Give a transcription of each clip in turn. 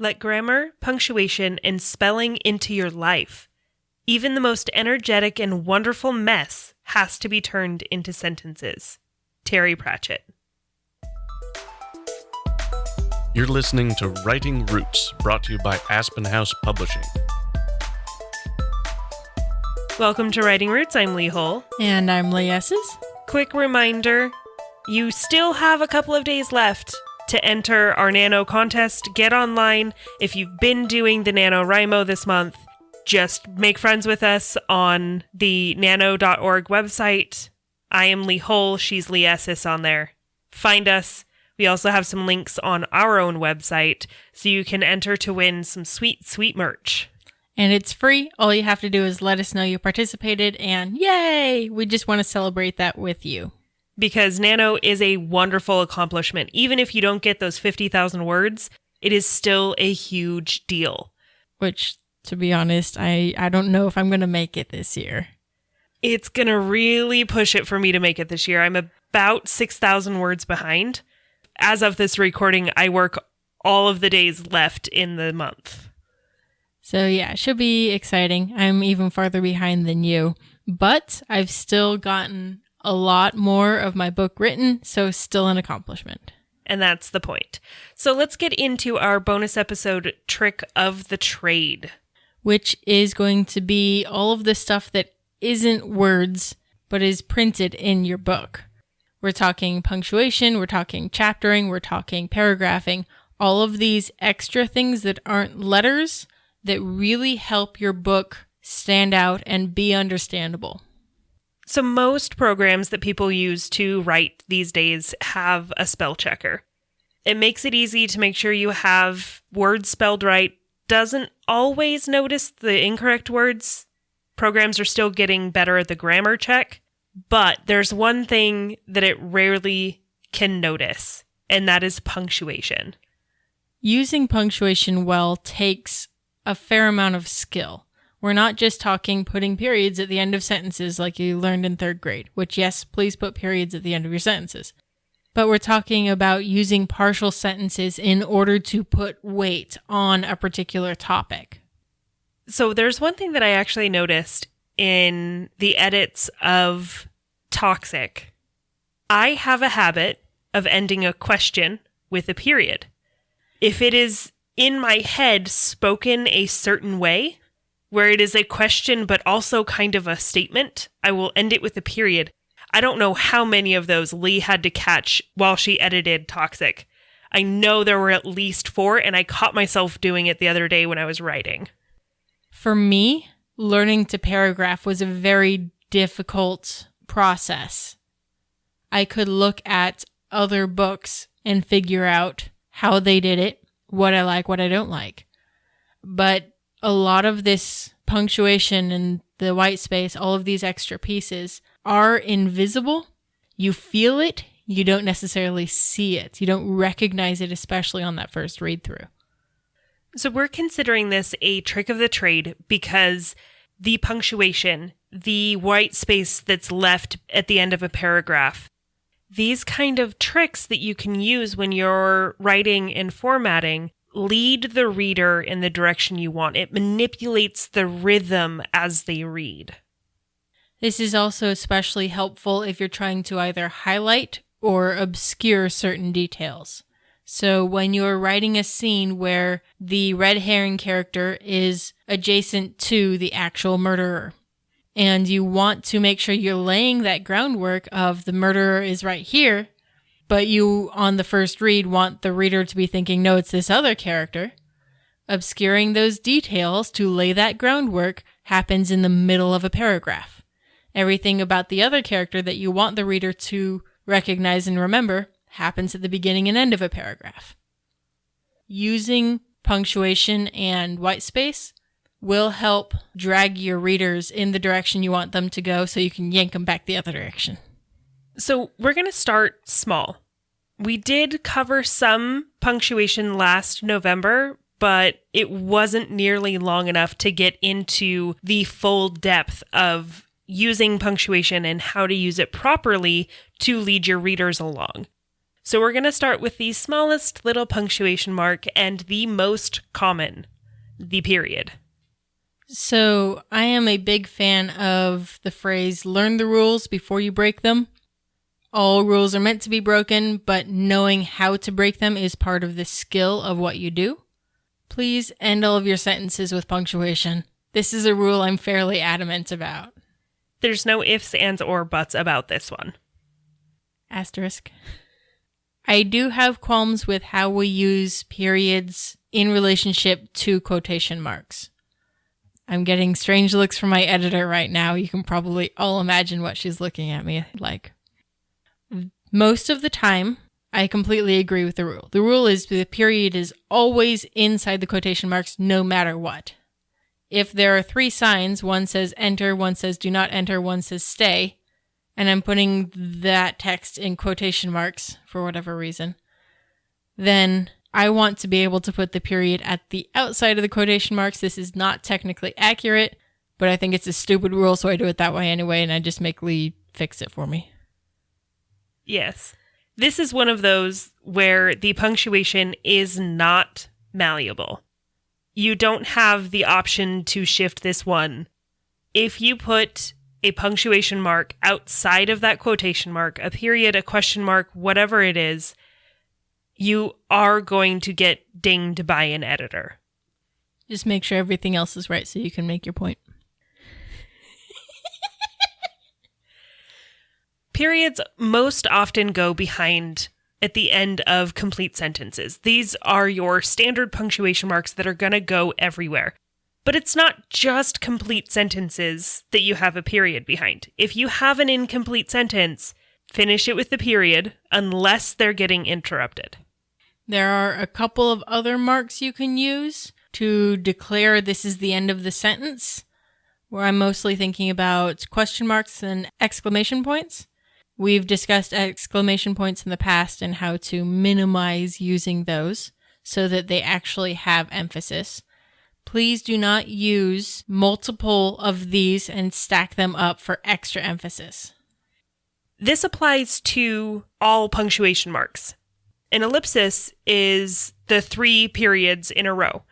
Let grammar, punctuation, and spelling into your life. Even the most energetic and wonderful mess has to be turned into sentences. Terry Pratchett. You're listening to Writing Roots, brought to you by Aspen House Publishing. Welcome to Writing Roots. I'm Lee Hull. And I'm Lee Esses. Quick reminder, you still have a couple of days left to enter our Nano contest. Get online. If you've been doing the NaNoWriMo this month, just make friends with us on the nano.org website. I am Lee Hull. She's Lee Esses on there. Find us. We also have some links on our own website, so you can enter to win some sweet, sweet merch. And it's free. All you have to do is let us know you participated, and yay! We just want to celebrate that with you. Because Nano is a wonderful accomplishment. Even if you don't get those 50,000 words, it is still a huge deal. Which, to be honest, I don't know if I'm going to make it this year. It's going to really push it for me to make it this year. I'm about 6,000 words behind. As of this recording, I work all of the days left in the month. So yeah, it should be exciting. I'm even farther behind than you. But I've still gotten a lot more of my book written, so still an accomplishment. And that's the point. So let's get into our bonus episode, Trick of the Trade. Which is going to be all of the stuff that isn't words, but is printed in your book. We're talking punctuation, we're talking chaptering, we're talking paragraphing, all of these extra things that aren't letters that really help your book stand out and be understandable. So most programs that people use to write these days have a spell checker. It makes it easy to make sure you have words spelled right. Doesn't always notice the incorrect words. Programs are still getting better at the grammar check, but there's one thing that it rarely can notice, and that is punctuation. Using punctuation well takes a fair amount of skill. We're not just talking putting periods at the end of sentences like you learned in 3rd grade, which yes, please put periods at the end of your sentences. But we're talking about using partial sentences in order to put weight on a particular topic. So there's one thing that I actually noticed in the edits of Toxic. I have a habit of ending a question with a period. If it is in my head spoken a certain way, where it is a question but also kind of a statement, I will end it with a period. I don't know how many of those Lee had to catch while she edited Toxic. I know there were at least 4, and I caught myself doing it the other day when I was writing. For me, learning to paragraph was a very difficult process. I could look at other books and figure out how they did it, what I like, what I don't like. But a lot of this punctuation and the white space, all of these extra pieces are invisible. You feel it. You don't necessarily see it. You don't recognize it, especially on that first read through. So we're considering this a trick of the trade because the punctuation, the white space that's left at the end of a paragraph, these kind of tricks that you can use when you're writing and formatting lead the reader in the direction you want. It manipulates the rhythm as they read. This is also especially helpful if you're trying to either highlight or obscure certain details. So when you're writing a scene where the red herring character is adjacent to the actual murderer, and you want to make sure you're laying that groundwork of the murderer is right here, but you, on the first read, want the reader to be thinking, no, it's this other character. Obscuring those details to lay that groundwork happens in the middle of a paragraph. Everything about the other character that you want the reader to recognize and remember happens at the beginning and end of a paragraph. Using punctuation and white space will help drag your readers in the direction you want them to go so you can yank them back the other direction. So we're going to start small. We did cover some punctuation last November, but it wasn't nearly long enough to get into the full depth of using punctuation and how to use it properly to lead your readers along. So we're going to start with the smallest little punctuation mark and the most common, the period. So I am a big fan of the phrase, learn the rules before you break them. All rules are meant to be broken, but knowing how to break them is part of the skill of what you do. Please end all of your sentences with punctuation. This is a rule I'm fairly adamant about. There's no ifs, ands, or buts about this one. Asterisk. I do have qualms with how we use periods in relationship to quotation marks. I'm getting strange looks from my editor right now. You can probably all imagine what she's looking at me like. Most of the time, I completely agree with the rule. The rule is the period is always inside the quotation marks no matter what. If there are 3 signs, one says enter, one says do not enter, one says stay, and I'm putting that text in quotation marks for whatever reason, then I want to be able to put the period at the outside of the quotation marks. This is not technically accurate, but I think it's a stupid rule, so I do it that way anyway, and I just make Lee fix it for me. Yes. This is one of those where the punctuation is not malleable. You don't have the option to shift this one. If you put a punctuation mark outside of that quotation mark, a period, a question mark, whatever it is, you are going to get dinged by an editor. Just make sure everything else is right so you can make your point. Periods most often go behind at the end of complete sentences. These are your standard punctuation marks that are going to go everywhere. But it's not just complete sentences that you have a period behind. If you have an incomplete sentence, finish it with the period unless they're getting interrupted. There are a couple of other marks you can use to declare this is the end of the sentence, where I'm mostly thinking about question marks and exclamation points. We've discussed exclamation points in the past and how to minimize using those so that they actually have emphasis. Please do not use multiple of these and stack them up for extra emphasis. This applies to all punctuation marks. An ellipsis is the 3 periods in a row.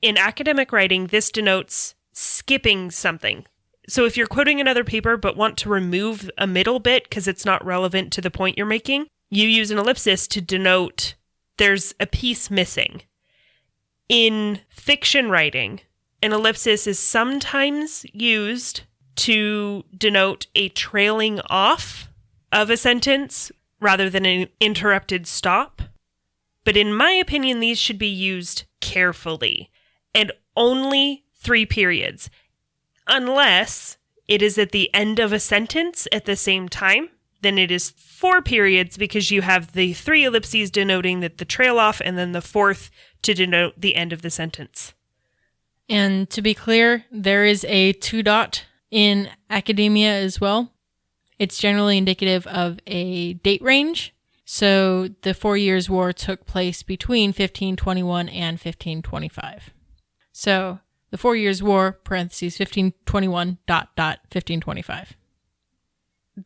In academic writing, this denotes skipping something. So if you're quoting another paper but want to remove a middle bit because it's not relevant to the point you're making, you use an ellipsis to denote there's a piece missing. In fiction writing, an ellipsis is sometimes used to denote a trailing off of a sentence rather than an interrupted stop. But in my opinion, these should be used carefully and only 3 periods. Unless it is at the end of a sentence at the same time, then it is 4 periods because you have the 3 ellipses denoting that the trail off and then the 4th to denote the end of the sentence. And to be clear, there is a 2 dot in academia as well. It's generally indicative of a date range. So the 4 Years' War took place between 1521 and 1525. So the 4 Years' War, parentheses, 1521, ... 1525.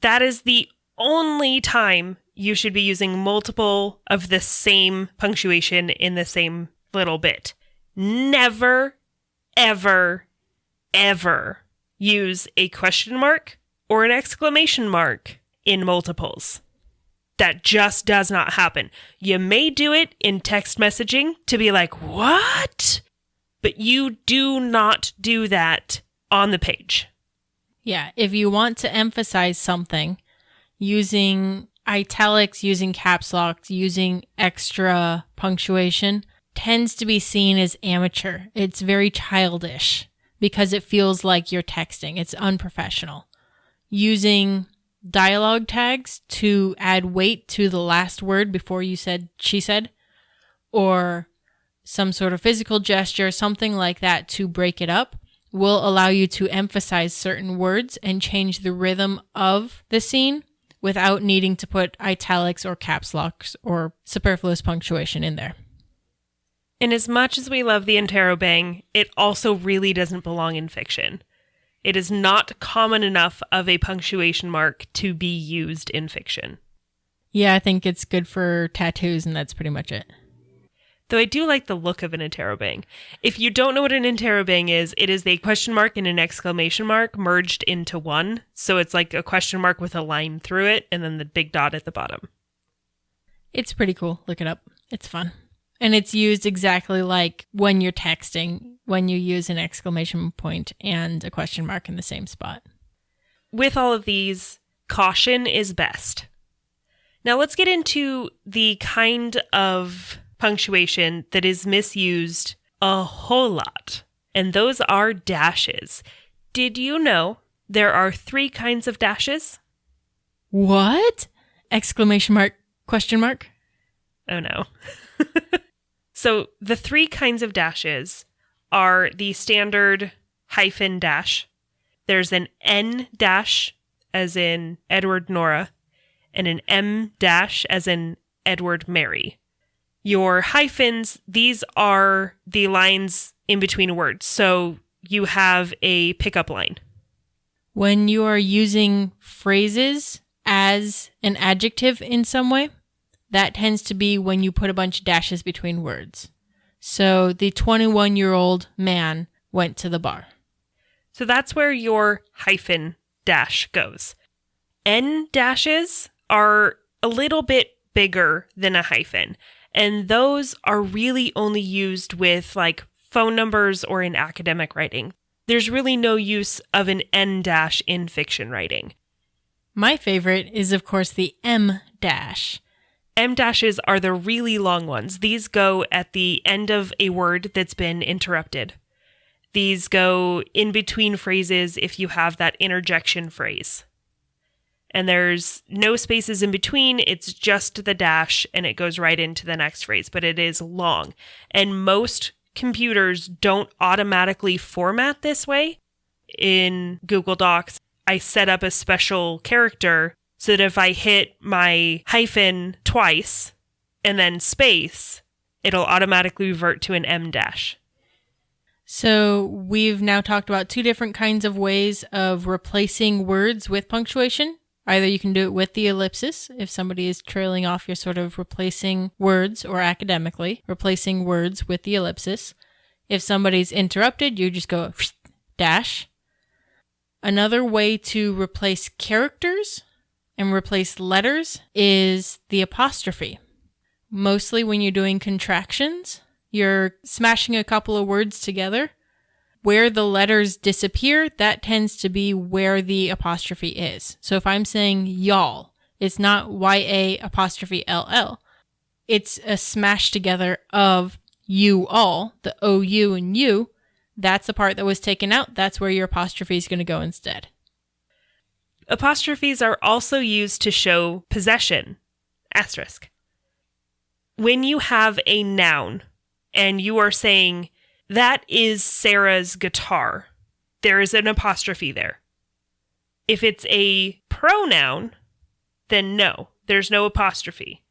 That is the only time you should be using multiple of the same punctuation in the same little bit. Never, ever, ever use a question mark or an exclamation mark in multiples. That just does not happen. You may do it in text messaging to be like, what? But you do not do that on the page. Yeah, if you want to emphasize something, using italics, using caps locks, using extra punctuation tends to be seen as amateur. It's very childish because it feels like you're texting. It's unprofessional. Using dialogue tags to add weight to the last word before you said, she said, or some sort of physical gesture, something like that to break it up, will allow you to emphasize certain words and change the rhythm of the scene without needing to put italics or caps locks or superfluous punctuation in there. And as much as we love the interrobang, it also really doesn't belong in fiction. It is not common enough of a punctuation mark to be used in fiction. Yeah, I think it's good for tattoos, and that's pretty much it. Though I do like the look of an interrobang. If you don't know what an interrobang is, it is a question mark and an exclamation mark merged into one. So it's like a question mark with a line through it and then the big dot at the bottom. It's pretty cool. Look it up. It's fun. And it's used exactly like when you're texting, when you use an exclamation point and a question mark in the same spot. With all of these, caution is best. Now let's get into the kind of punctuation that is misused a whole lot, and those are dashes. Did you know there are 3 kinds of dashes? What? Exclamation mark, question mark? Oh no. So the 3 kinds of dashes are the standard hyphen dash. There's an N dash, as in Edward Nora, and an M dash, as in Edward Mary. Your hyphens, these are the lines in between words. So you have a pickup line. When you are using phrases as an adjective in some way, that tends to be when you put a bunch of dashes between words. So the 21-year-old man went to the bar. So that's where your hyphen dash goes. N dashes are a little bit bigger than a hyphen. And those are really only used with like phone numbers or in academic writing. There's really no use of an N dash in fiction writing. My favorite is, of course, the M dash. M dashes are the really long ones. These go at the end of a word that's been interrupted. These go in between phrases if you have that interjection phrase. And there's no spaces in between. It's just the dash and it goes right into the next phrase, but it is long. And most computers don't automatically format this way. In Google Docs, I set up a special character so that if I hit my hyphen twice and then space, it'll automatically revert to an M dash. So we've now talked about 2 different kinds of ways of replacing words with punctuation. Either you can do it with the ellipsis, if somebody is trailing off, you're sort of replacing words, or academically, replacing words with the ellipsis. If somebody's interrupted, you just go dash. Another way to replace characters and replace letters is the apostrophe. Mostly when you're doing contractions, you're smashing a couple of words together. Where the letters disappear, that tends to be where the apostrophe is. So if I'm saying y'all, it's not Y-A apostrophe L-L. It's a smash together of you all, the O-U and U. That's the part that was taken out. That's where your apostrophe is going to go instead. Apostrophes are also used to show possession, asterisk. When you have a noun and you are saying, that is Sarah's guitar, there is an apostrophe there. If it's a pronoun, then no, there's no apostrophe.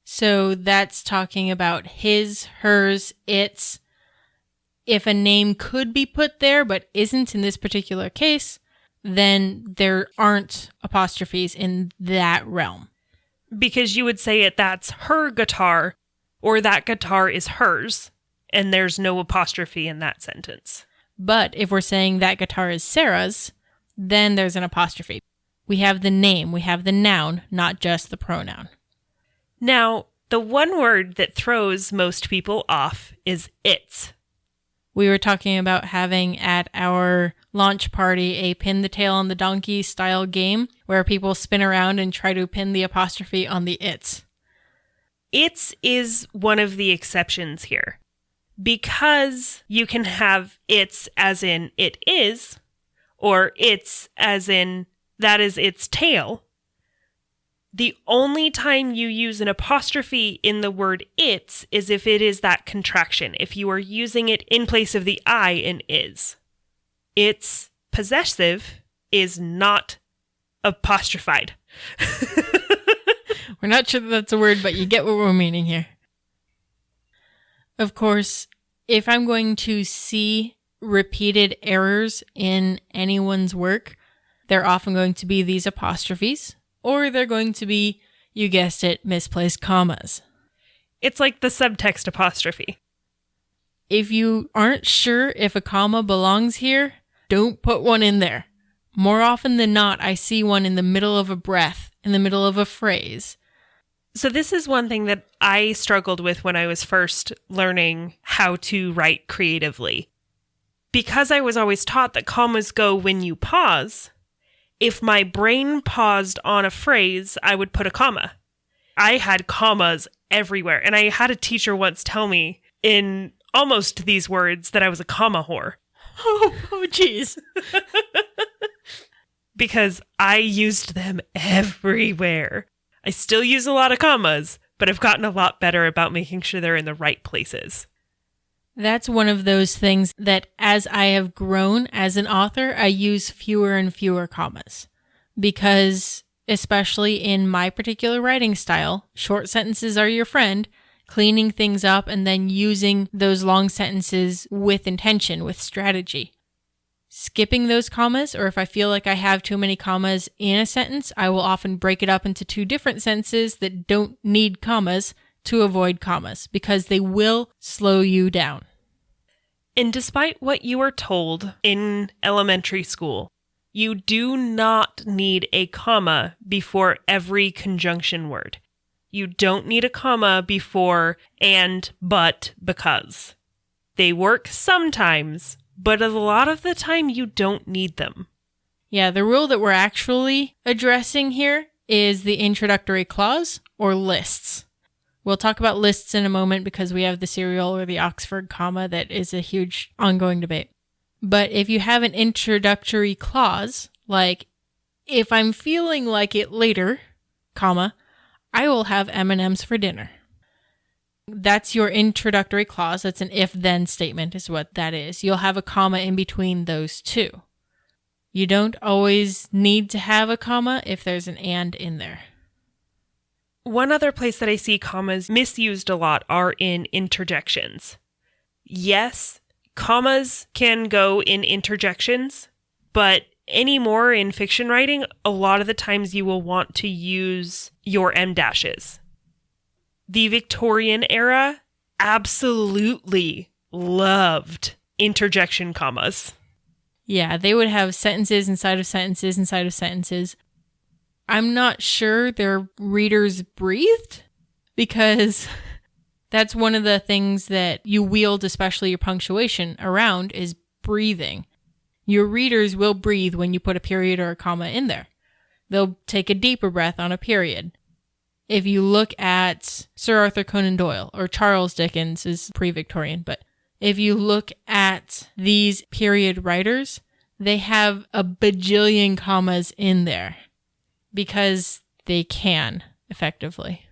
So that's talking about his, hers, its. If a name could be put there but isn't in this particular case, then there aren't apostrophes in that realm. Because you would say it, that's her guitar, or that guitar is hers, and there's no apostrophe in that sentence. But if we're saying that guitar is Sarah's, then there's an apostrophe. We have the name, we have the noun, not just the pronoun. Now, the one word that throws most people off is its. We were talking about having at our launch party a pin the tail on the donkey style game where people spin around and try to pin the apostrophe on the its. Its is one of the exceptions here. Because you can have its as in it is, or its as in that is its tail. The only time you use an apostrophe in the word its is if it is that contraction, if you are using it in place of the I in is. Its possessive is not apostrophied. We're not sure that that's a word, but you get what we're meaning here. Of course, if I'm going to see repeated errors in anyone's work, they're often going to be these apostrophes, or they're going to be You guessed it, misplaced commas. It's like the subtext apostrophe. If you aren't sure if a comma belongs here, don't put one in there. More often than not, I see one in the middle of a breath, in the middle of a phrase. So this is one thing that I struggled with when I was first learning how to write creatively. Because I was always taught that commas go when you pause, if my brain paused on a phrase, I would put a comma. I had commas everywhere, and I had a teacher once tell me in almost these words that I was a comma whore. Oh, geez. Because I used them everywhere. I still use a lot of commas, but I've gotten a lot better about making sure they're in the right places. That's one of those things that as I have grown as an author, I use fewer and fewer commas. Because, especially in my particular writing style, short sentences are your friend, cleaning things up and then using those long sentences with intention, with strategy. Skipping those commas, or if I feel like I have too many commas in a sentence, I will often break it up into two different sentences that don't need commas to avoid commas, because they will slow you down. And despite what you are told in elementary school, you do not need a comma before every conjunction word. You don't need a comma before and, but, because. They work sometimes, but a lot of the time you don't need them. Yeah, the rule that we're actually addressing here is the introductory clause, or lists. We'll talk about lists in a moment because we have the serial or the Oxford comma that is a huge ongoing debate. But if you have an introductory clause, like, if I'm feeling like it later, comma, I will have M&Ms for dinner. That's your introductory clause. That's an if-then statement is what that is. You'll have a comma in between those two. You don't always need to have a comma if there's an and in there. One other place that I see commas misused a lot are in interjections. Yes, commas can go in interjections, but anymore in fiction writing, a lot of the times you will want to use your em dashes. The Victorian era absolutely loved interjection commas. Yeah, they would have sentences inside of sentences inside of sentences. I'm not sure their readers breathed, because that's one of the things that you wield, especially your punctuation, around is breathing. Your readers will breathe when you put a period or a comma in there. They'll take a deeper breath on a period. If you look at Sir Arthur Conan Doyle, or Charles Dickens is pre-Victorian, but if you look at these period writers, they have a bajillion commas in there because they can effectively.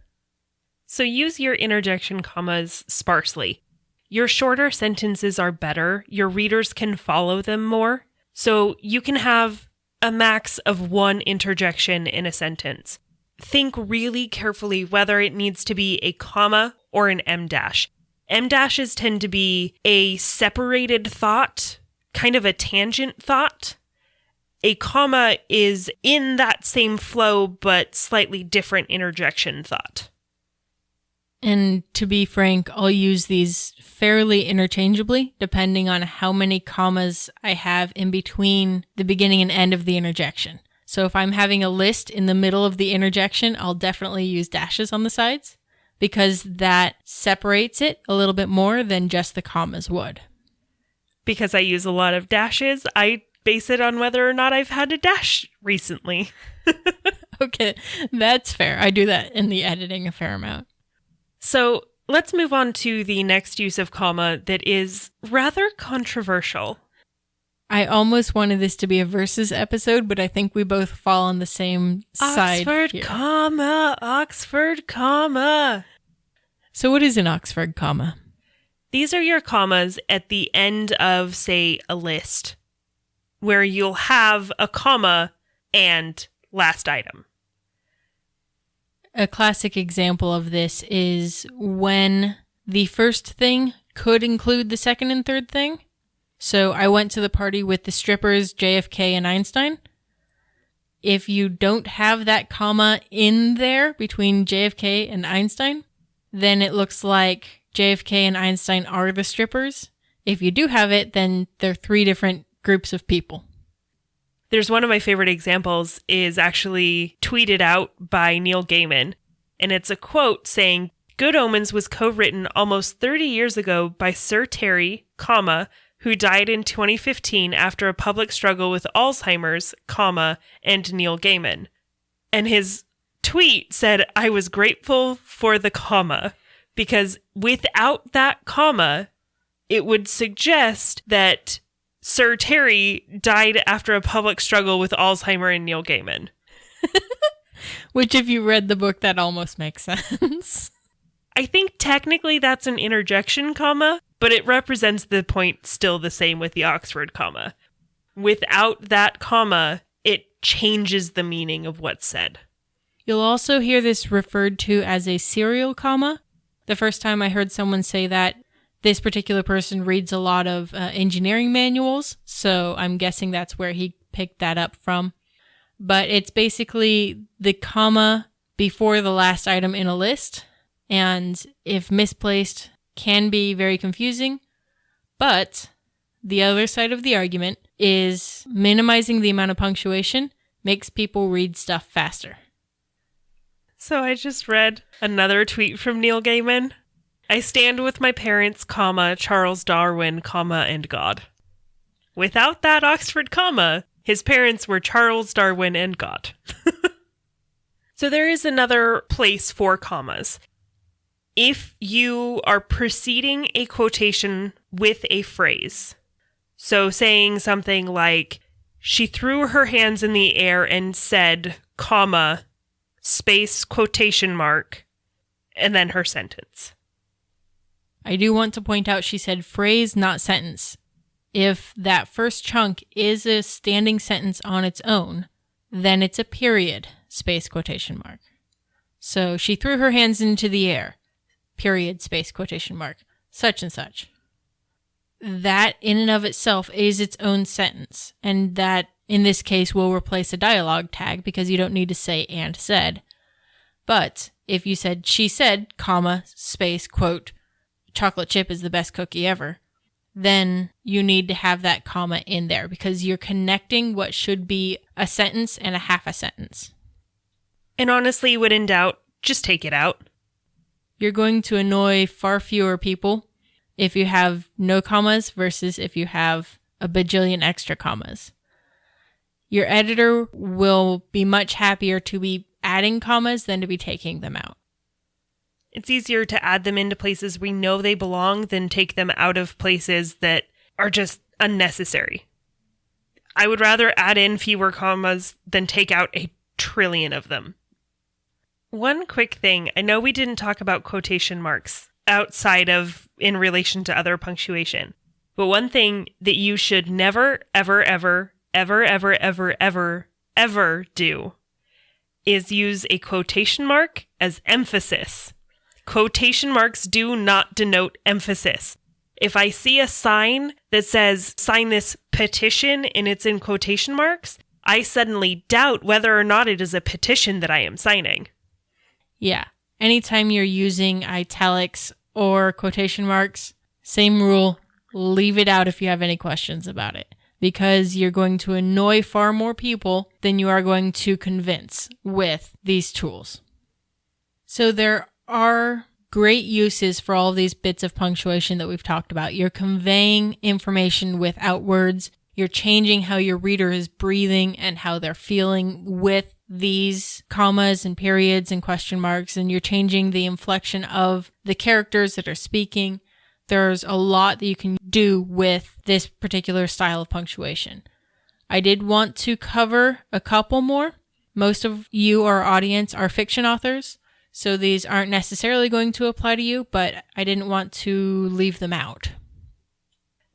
So use your interjection commas sparsely. Your shorter sentences are better. Your readers can follow them more. So you can have a max of one interjection in a sentence. Think really carefully whether it needs to be a comma or an em dash. Em dashes tend to be a separated thought, kind of a tangent thought. A comma is in that same flow, but slightly different interjection thought. And to be frank, I'll use these fairly interchangeably, depending on how many commas I have in between the beginning and end of the interjection. So if I'm having a list in the middle of the interjection, I'll definitely use dashes on the sides, because that separates it a little bit more than just the commas would. Because I use a lot of dashes, I base it on whether or not I've had a dash recently. Okay, that's fair. I do that in the editing a fair amount. So let's move on to the next use of comma that is rather controversial. I almost wanted this to be a versus episode, but I think we both fall on the same side Oxford here. comma, Oxford comma. So what is an Oxford comma? These are your commas at the end of, say, a list, where you'll have a comma and last item. A classic example of this is when the first thing could include the second and third thing. So I went to the party with the strippers, JFK and Einstein. if you don't have that comma in there between JFK and Einstein, then it looks like JFK and Einstein are the strippers. If you do have it, then they're 3 different groups of people. There's one of my favorite examples is actually tweeted out by Neil Gaiman, and it's a quote saying, "Good Omens was co-written almost 30 years ago by Sir Terry, comma, who died in 2015 after a public struggle with Alzheimer's, comma, and Neil Gaiman." And his tweet said, "I was grateful for the comma, because without that comma, it would suggest that Sir Terry died after a public struggle with Alzheimer and Neil Gaiman." Which, if you read the book, that almost makes sense. I think technically that's an interjection comma, but it represents the point still the same with the Oxford comma. Without that comma, it changes the meaning of what's said. You'll also hear this referred to as a serial comma. The first time I heard someone say that, this particular person reads a lot of engineering manuals, so I'm guessing that's where he picked that up from. But it's basically the comma before the last item in a list, and if misplaced, can be very confusing. But the other side of the argument is minimizing the amount of punctuation makes people read stuff faster. So I just read another tweet from Neil Gaiman. "I stand with my parents, comma, Charles Darwin, comma, and God." Without that Oxford comma, his parents were Charles Darwin and God. So there is another place for commas. If you are preceding a quotation with a phrase, so saying something like, "She threw her hands in the air and said, comma, space, quotation mark, and then her sentence." I do want to point out she said phrase, not sentence. If that first chunk is a standing sentence on its own, then it's a period, space, quotation mark. So she threw her hands into the air, period, space, quotation mark, such and such. That in and of itself is its own sentence, and that in this case will replace a dialogue tag because you don't need to say and said. But if you said she said, comma, space, quote, chocolate chip is the best cookie ever, then you need to have that comma in there because you're connecting what should be a sentence and a half a sentence. And honestly, when in doubt, just take it out. You're going to annoy far fewer people if you have no commas versus if you have a bajillion extra commas. Your editor will be much happier to be adding commas than to be taking them out. It's easier to add them into places we know they belong than take them out of places that are just unnecessary. I would rather add in fewer commas than take out a trillion of them. One quick thing, I know we didn't talk about quotation marks outside of in relation to other punctuation, but one thing that you should never, ever, ever, ever, ever, ever, ever, ever do is use a quotation mark as emphasis. Quotation marks do not denote emphasis. If I see a sign that says, "Sign this petition," and it's in quotation marks, I suddenly doubt whether or not it is a petition that I am signing. Yeah. Anytime you're using italics or quotation marks, same rule, leave it out if you have any questions about it, because you're going to annoy far more people than you are going to convince with these tools. So there are great uses for all these bits of punctuation that we've talked about. You're conveying information without words. You're changing how your reader is breathing and how they're feeling with these commas and periods and question marks, and you're changing the inflection of the characters that are speaking. There's a lot that you can do with this particular style of punctuation. I did want to cover a couple more. Most of you, our audience, are fiction authors, so these aren't necessarily going to apply to you, but I didn't want to leave them out.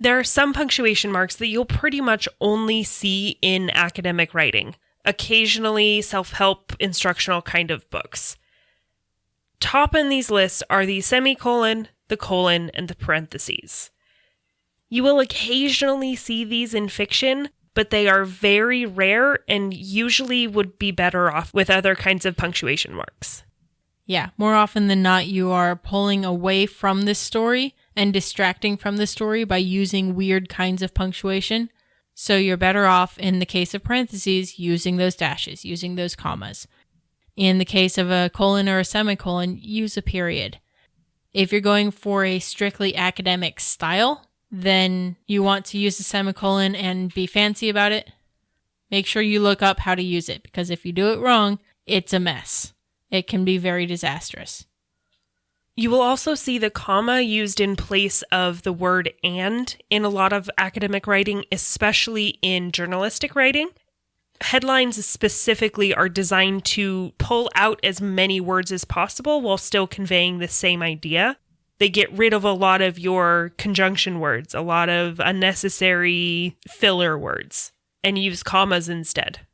There are some punctuation marks that you'll pretty much only see in academic writing, occasionally self-help instructional kind of books. Top in these lists are the semicolon, the colon, and the parentheses. You will occasionally see these in fiction, but they are very rare and usually would be better off with other kinds of punctuation marks. Yeah, more often than not, you are pulling away from this story and distracting from the story by using weird kinds of punctuation. So you're better off, in the case of parentheses, using those dashes, using those commas. In the case of a colon or a semicolon, use a period. If you're going for a strictly academic style, then you want to use a semicolon and be fancy about it. Make sure you look up how to use it, because if you do it wrong, it's a mess. It can be very disastrous. You will also see the comma used in place of the word and in a lot of academic writing, especially in journalistic writing. Headlines specifically are designed to pull out as many words as possible while still conveying the same idea. They get rid of a lot of your conjunction words, a lot of unnecessary filler words, and use commas instead.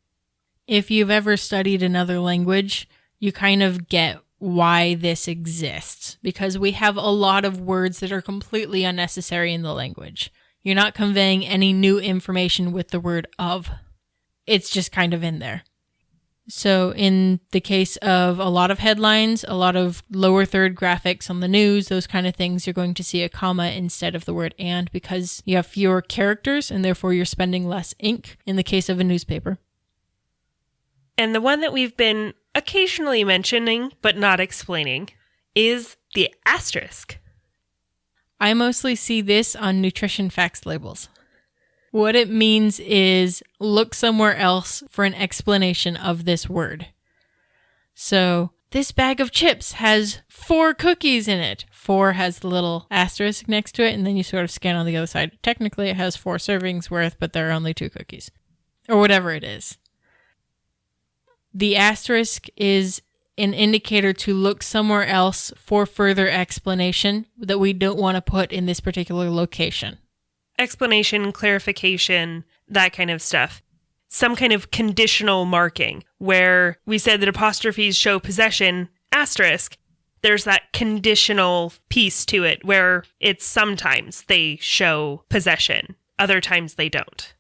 If you've ever studied another language, you kind of get why this exists, because we have a lot of words that are completely unnecessary in the language. You're not conveying any new information with the word of. It's just kind of in there. So in the case of a lot of headlines, a lot of lower third graphics on the news, those kind of things, you're going to see a comma instead of the word and, because you have fewer characters and therefore you're spending less ink in the case of a newspaper. And the one that we've been occasionally mentioning, but not explaining, is the asterisk. I mostly see this on nutrition facts labels. What it means is look somewhere else for an explanation of this word. So, this bag of chips has 4 cookies in it. 4 has the little asterisk next to it, and then you sort of scan on the other side. Technically, it has 4 servings worth, but there are only 2 cookies. Or whatever it is. The asterisk is an indicator to look somewhere else for further explanation that we don't want to put in this particular location. Explanation, clarification, that kind of stuff. Some kind of conditional marking where we said that apostrophes show possession, asterisk. There's that conditional piece to it where it's sometimes they show possession, other times they don't.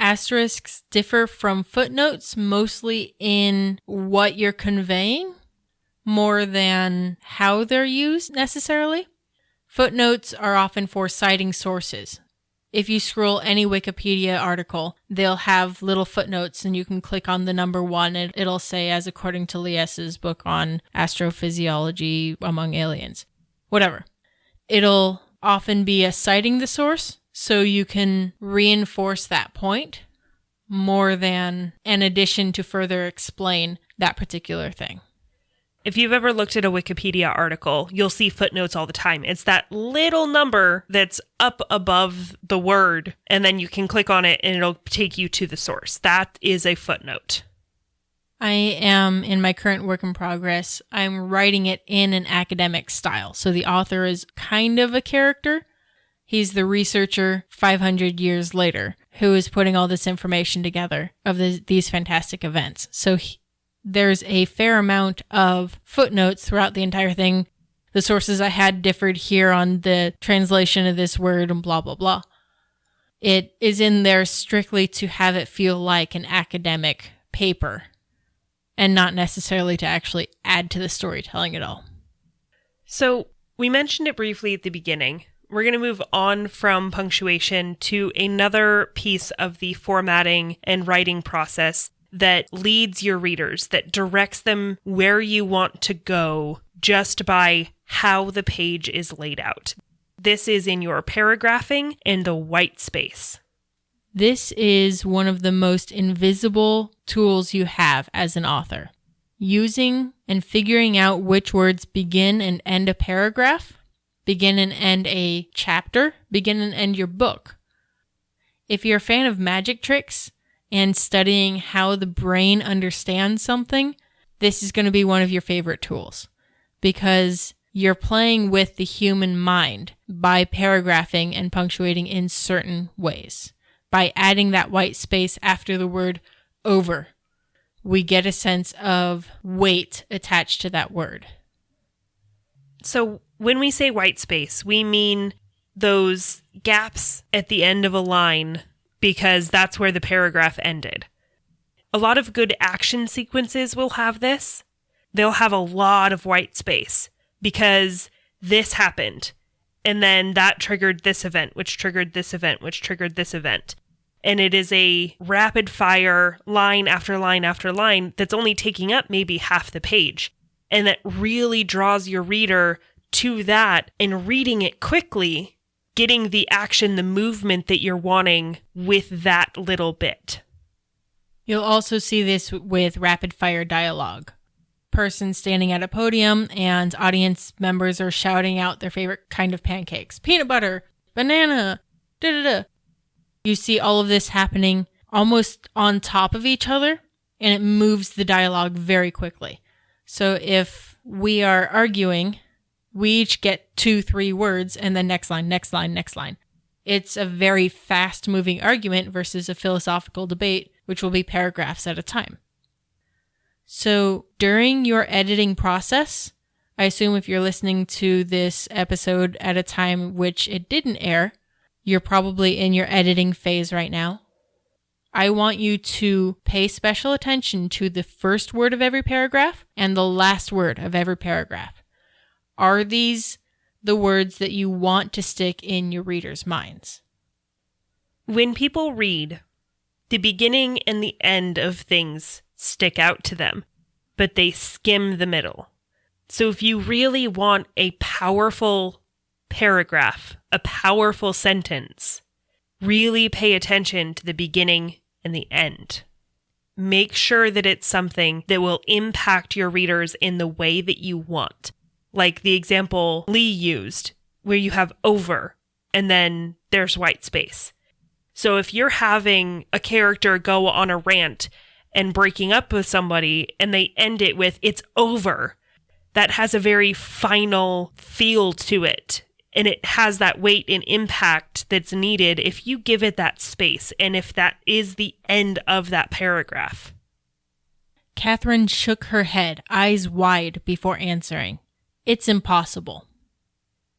Asterisks differ from footnotes mostly in what you're conveying more than how they're used necessarily. Footnotes are often for citing sources. If you scroll any Wikipedia article, they'll have little footnotes and you can click on the number 1 and it'll say, as according to Lies's book on astrophysiology among aliens. Whatever. It'll often be a citing the source, so you can reinforce that point more than an addition to further explain that particular thing. If you've ever looked at a Wikipedia article, you'll see footnotes all the time. It's that little number that's up above the word, and then you can click on it and it'll take you to the source. That is a footnote. I am, in my current work in progress, I'm writing it in an academic style. So the author is kind of a character. He's the researcher 500 years later who is putting all this information together of these fantastic events. So there's a fair amount of footnotes throughout the entire thing. The sources I had differed here on the translation of this word and blah, blah, blah. It is in there strictly to have it feel like an academic paper and not necessarily to actually add to the storytelling at all. So we mentioned it briefly at the beginning. We're going to move on from punctuation to another piece of the formatting and writing process that leads your readers, that directs them where you want to go just by how the page is laid out. This is in your paragraphing and the white space. This is one of the most invisible tools you have as an author. Using and figuring out which words begin and end a paragraph, begin and end a chapter, begin and end your book. If you're a fan of magic tricks and studying how the brain understands something, this is going to be one of your favorite tools because you're playing with the human mind by paragraphing and punctuating in certain ways. By adding that white space after the word over, we get a sense of weight attached to that word. So when we say white space, we mean those gaps at the end of a line because that's where the paragraph ended. A lot of good action sequences will have this. They'll have a lot of white space because this happened, and then that triggered this event, which triggered this event, which triggered this event. And it is a rapid fire line after line after line that's only taking up maybe half the page. And that really draws your reader to that and reading it quickly, getting the action, the movement that you're wanting with that little bit. You'll also see this with rapid fire dialogue. Person standing at a podium and audience members are shouting out their favorite kind of pancakes. Peanut butter, banana, da-da-da. You see all of this happening almost on top of each other, and it moves the dialogue very quickly. So if we are arguing, we each get 2-3 words, and then next line, next line, next line. It's a very fast-moving argument versus a philosophical debate, which will be paragraphs at a time. So during your editing process, I assume if you're listening to this episode at a time which it didn't air, you're probably in your editing phase right now. I want you to pay special attention to the first word of every paragraph and the last word of every paragraph. Are these the words that you want to stick in your readers' minds? When people read, the beginning and the end of things stick out to them, but they skim the middle. So if you really want a powerful paragraph, a powerful sentence, really pay attention to the beginning and the end. Make sure that it's something that will impact your readers in the way that you want. Like the example Lee used, where you have over and then there's white space. So if you're having a character go on a rant and breaking up with somebody and they end it with, it's over, that has a very final feel to it. And it has that weight and impact that's needed if you give it that space and if that is the end of that paragraph. Catherine shook her head, eyes wide, before answering. It's impossible.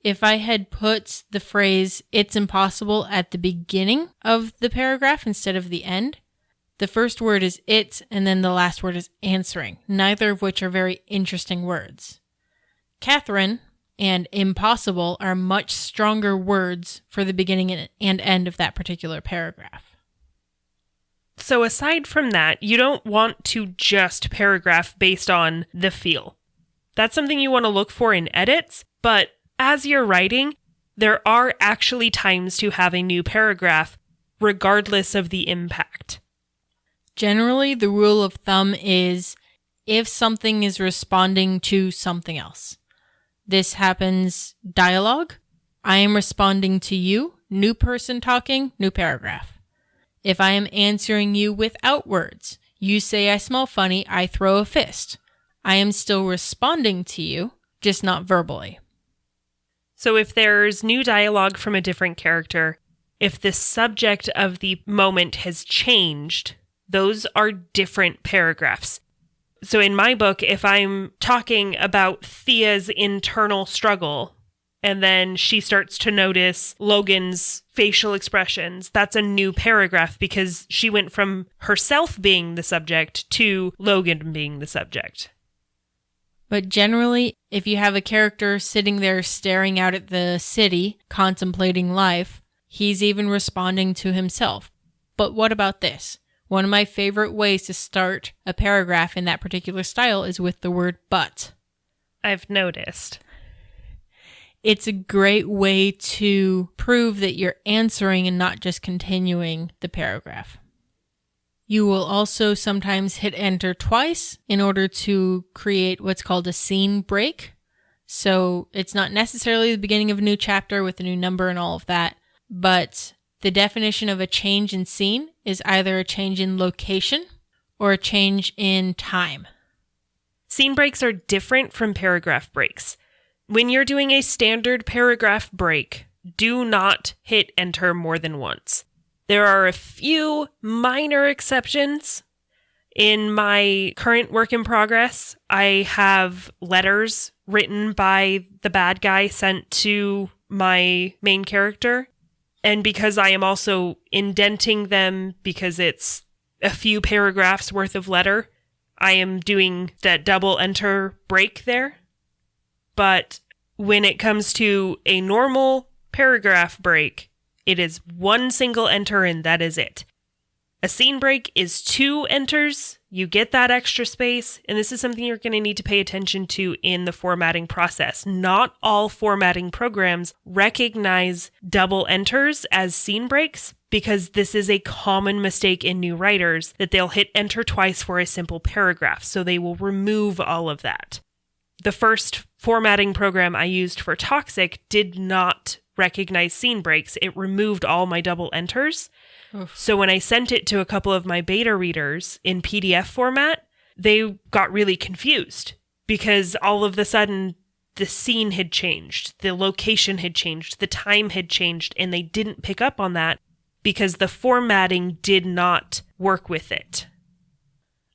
If I had put the phrase, it's impossible, at the beginning of the paragraph instead of the end, the first word is it and then the last word is answering, neither of which are very interesting words. Catherine and impossible are much stronger words for the beginning and end of that particular paragraph. So aside from that, you don't want to just paragraph based on the feel. That's something you want to look for in edits, but as you're writing, there are actually times to have a new paragraph regardless of the impact. Generally, the rule of thumb is if something is responding to something else. This happens dialogue. I am responding to you. New person talking, new paragraph. If I am answering you without words, you say I smell funny, I throw a fist. I am still responding to you, just not verbally. So if there's new dialogue from a different character, if the subject of the moment has changed, those are different paragraphs. So in my book, if I'm talking about Thea's internal struggle, and then she starts to notice Logan's facial expressions, that's a new paragraph because she went from herself being the subject to Logan being the subject. But generally, if you have a character sitting there staring out at the city, contemplating life, he's even responding to himself. But what about this? One of my favorite ways to start a paragraph in that particular style is with the word but. I've noticed. It's a great way to prove that you're answering and not just continuing the paragraph. You will also sometimes hit enter twice in order to create what's called a scene break. So it's not necessarily the beginning of a new chapter with a new number and all of that, but the definition of a change in scene is either a change in location or a change in time. Scene breaks are different from paragraph breaks. When you're doing a standard paragraph break, do not hit enter more than once. There are a few minor exceptions. In my current work in progress, I have letters written by the bad guy sent to my main character. And because I am also indenting them because it's a few paragraphs worth of letter, I am doing that double enter break there. But when it comes to a normal paragraph break, it is one single enter and that is it. A scene break is 2 enters. You get that extra space, and this is something you're going to need to pay attention to in the formatting process. Not all formatting programs recognize double enters as scene breaks, because this is a common mistake in new writers that they'll hit enter twice for a simple paragraph, so they will remove all of that. The first formatting program I used for Toxic did not recognize scene breaks. It removed all my double enters. Oof. So when I sent it to a couple of my beta readers in PDF format, they got really confused because all of a sudden the scene had changed, the location had changed, the time had changed, and they didn't pick up on that because the formatting did not work with it.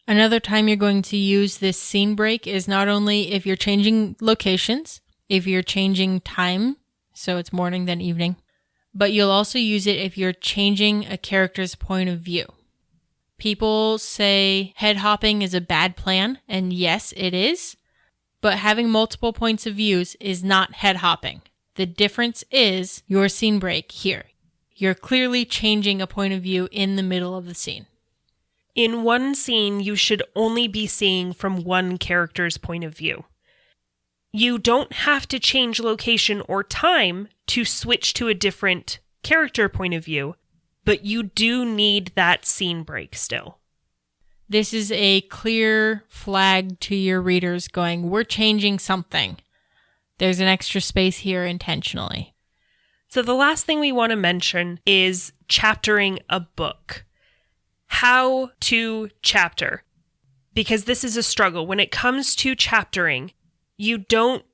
Another time you're going to use this scene break is not only if you're changing locations, if you're changing time, so it's morning then evening, but you'll also use it if you're changing a character's point of view. People say head hopping is a bad plan, and yes, it is, but having multiple points of views is not head hopping. The difference is your scene break here. You're clearly changing a point of view in the middle of the scene. In one scene, you should only be seeing from one character's point of view. You don't have to change location or time to switch to a different character point of view, but you do need that scene break still. This is a clear flag to your readers going, we're changing something. There's an extra space here intentionally. So the last thing we want to mention is chaptering a book. How to chapter. Because this is a struggle. When it comes to chaptering, you don't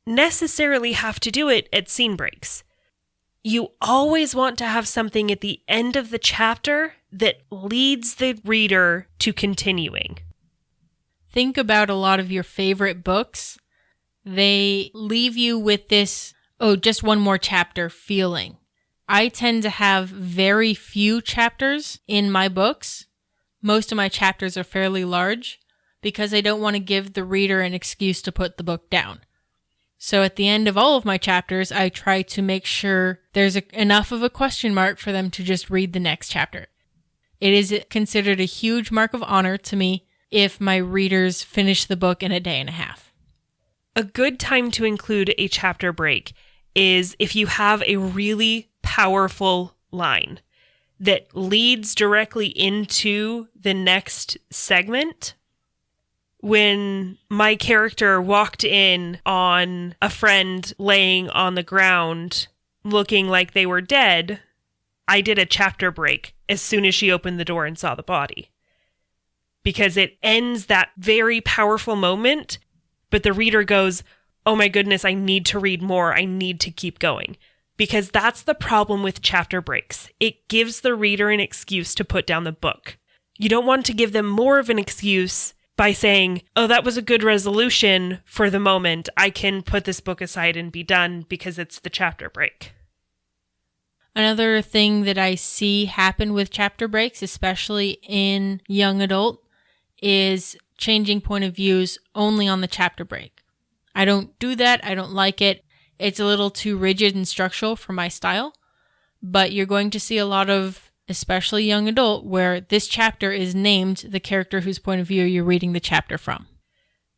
necessarily have to do it at scene breaks. You always want to have something at the end of the chapter that leads the reader to continuing. Think about a lot of your favorite books. They leave you with this, just one more chapter feeling. I tend to have very few chapters in my books. Most of my chapters are fairly large because I don't want to give the reader an excuse to put the book down. So at the end of all of my chapters, I try to make sure there's enough of a question mark for them to just read the next chapter. It is considered a huge mark of honor to me if my readers finish the book in a day and a half. A good time to include a chapter break is if you have a really powerful line that leads directly into the next segment. When my character walked in on a friend laying on the ground looking like they were dead, I did a chapter break as soon as she opened the door and saw the body. Because it ends that very powerful moment, but the reader goes, oh my goodness, I need to read more. I need to keep going. Because that's the problem with chapter breaks. It gives the reader an excuse to put down the book. You don't want to give them more of an excuse by saying, oh, that was a good resolution for the moment. I can put this book aside and be done because it's the chapter break. Another thing that I see happen with chapter breaks, especially in young adult, is changing point of views only on the chapter break. I don't do that. I don't like it. It's a little too rigid and structural for my style, but you're going to see a lot of, especially young adult, where this chapter is named the character whose point of view you're reading the chapter from.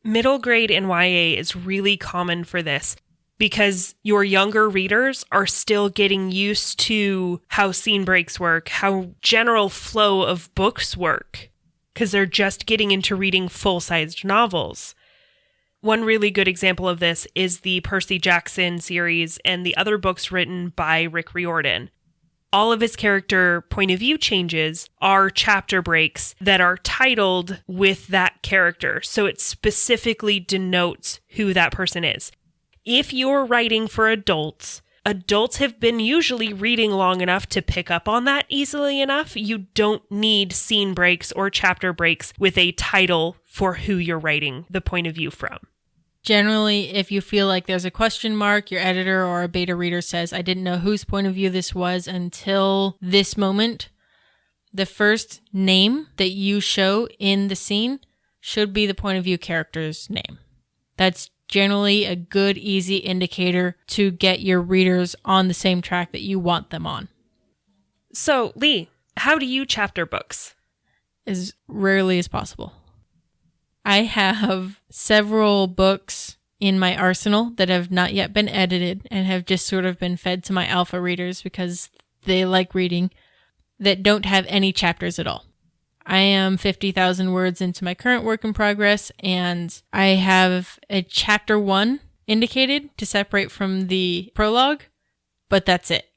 Middle grade and YA is really common for this because your younger readers are still getting used to how scene breaks work, how general flow of books work, because they're just getting into reading full-sized novels. One really good example of this is the Percy Jackson series and the other books written by Rick Riordan. All of his character point of view changes are chapter breaks that are titled with that character, so it specifically denotes who that person is. If you're writing for adults, adults have been usually reading long enough to pick up on that easily enough. You don't need scene breaks or chapter breaks with a title for who you're writing the point of view from. Generally, if you feel like there's a question mark, your editor or a beta reader says, I didn't know whose point of view this was until this moment, the first name that you show in the scene should be the point of view character's name. That's generally a good, easy indicator to get your readers on the same track that you want them on. So, Lee, how do you chapter books? As rarely as possible. I have several books in my arsenal that have not yet been edited and have just sort of been fed to my alpha readers because they like reading, that don't have any chapters at all. I am 50,000 words into my current work in progress, and I have a chapter 1 indicated to separate from the prologue, but that's it.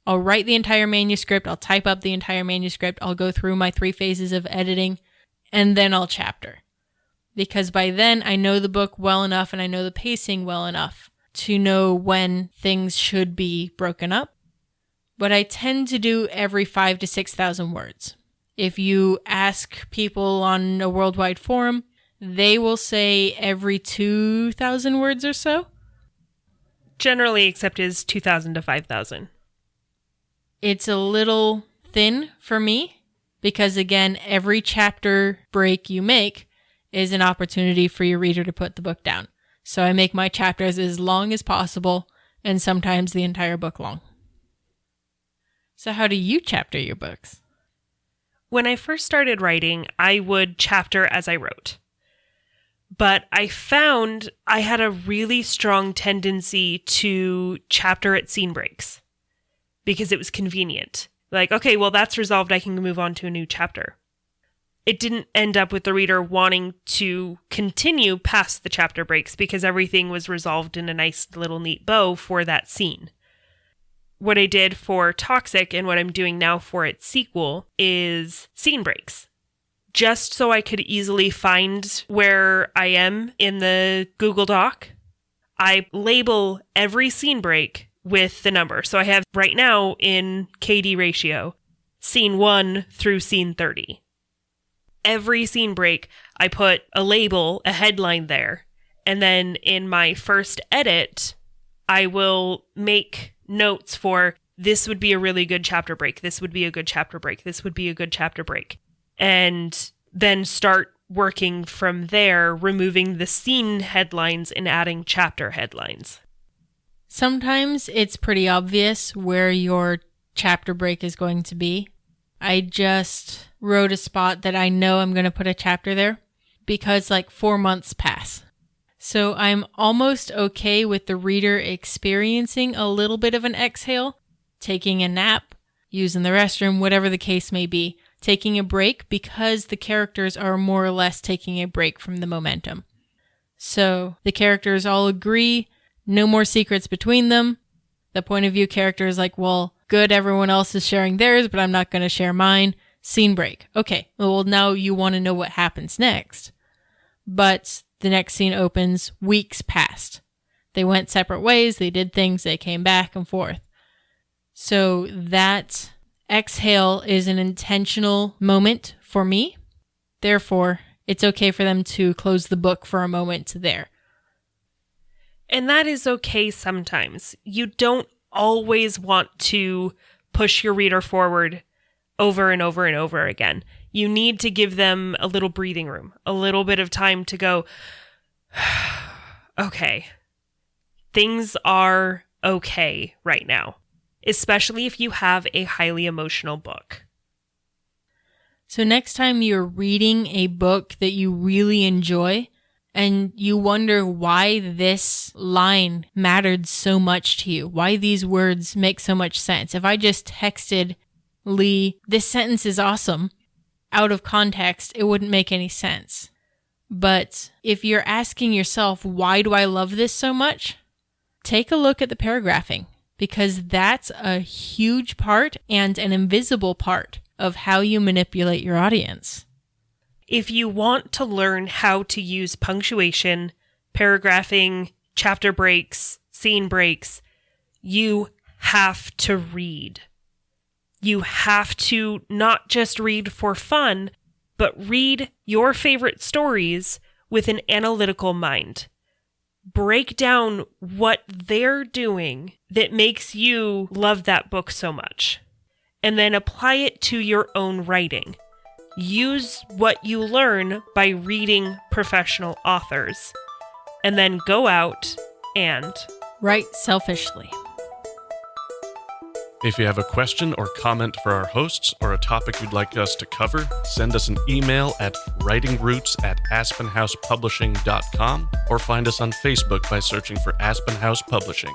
I'll write the entire manuscript, I'll type up the entire manuscript, I'll go through my 3 phases of editing, and then I'll chapter. Because by then I know the book well enough and I know the pacing well enough to know when things should be broken up. But I tend to do every 5,000 to 6,000 words. If you ask people on a worldwide forum, they will say every 2,000 words or so. Generally, except is 2,000 to 5,000. It's a little thin for me because, again, every chapter break you make is an opportunity for your reader to put the book down. So I make my chapters as long as possible and sometimes the entire book long. So how do you chapter your books? When I first started writing, I would chapter as I wrote. But I found I had a really strong tendency to chapter at scene breaks because it was convenient. Like, okay, well, that's resolved. I can move on to a new chapter. It didn't end up with the reader wanting to continue past the chapter breaks because everything was resolved in a nice little neat bow for that scene. What I did for Toxic and what I'm doing now for its sequel is scene breaks. Just so I could easily find where I am in the Google Doc, I label every scene break with the number. So I have right now in KD ratio, scene 1 through scene 30. Every scene break, I put a label, a headline there. And then in my first edit, I will make notes for this would be a really good chapter break. This would be a good chapter break. This would be a good chapter break. And then start working from there, removing the scene headlines and adding chapter headlines. Sometimes it's pretty obvious where your chapter break is going to be. I just wrote a spot that I know I'm going to put a chapter there because like 4 months pass. So I'm almost okay with the reader experiencing a little bit of an exhale, taking a nap, using the restroom, whatever the case may be, taking a break because the characters are more or less taking a break from the momentum. So the characters all agree, no more secrets between them. The point of view character is like, well, good, everyone else is sharing theirs, but I'm not going to share mine. Scene break. Okay, well, now you want to know what happens next. But the next scene opens, weeks passed. They went separate ways, they did things, they came back and forth. So that exhale is an intentional moment for me. Therefore, it's okay for them to close the book for a moment there. And that is okay sometimes. You don't always want to push your reader forward over and over and over again. You need to give them a little breathing room, a little bit of time to go, okay, things are okay right now, especially if you have a highly emotional book. So next time you're reading a book that you really enjoy and you wonder why this line mattered so much to you, why these words make so much sense. If I just texted Lee, this sentence is awesome, out of context, it wouldn't make any sense. But if you're asking yourself, why do I love this so much? Take a look at the paragraphing, because that's a huge part and an invisible part of how you manipulate your audience. If you want to learn how to use punctuation, paragraphing, chapter breaks, scene breaks, you have to read. You have to not just read for fun, but read your favorite stories with an analytical mind. break down what they're doing that makes you love that book so much, and then apply it to your own writing. Use what you learn by reading professional authors, and then go out and write selfishly. If you have a question or comment for our hosts or a topic you'd like us to cover, send us an email at writingroots@aspenhousepublishing.com or find us on Facebook by searching for Aspen House Publishing.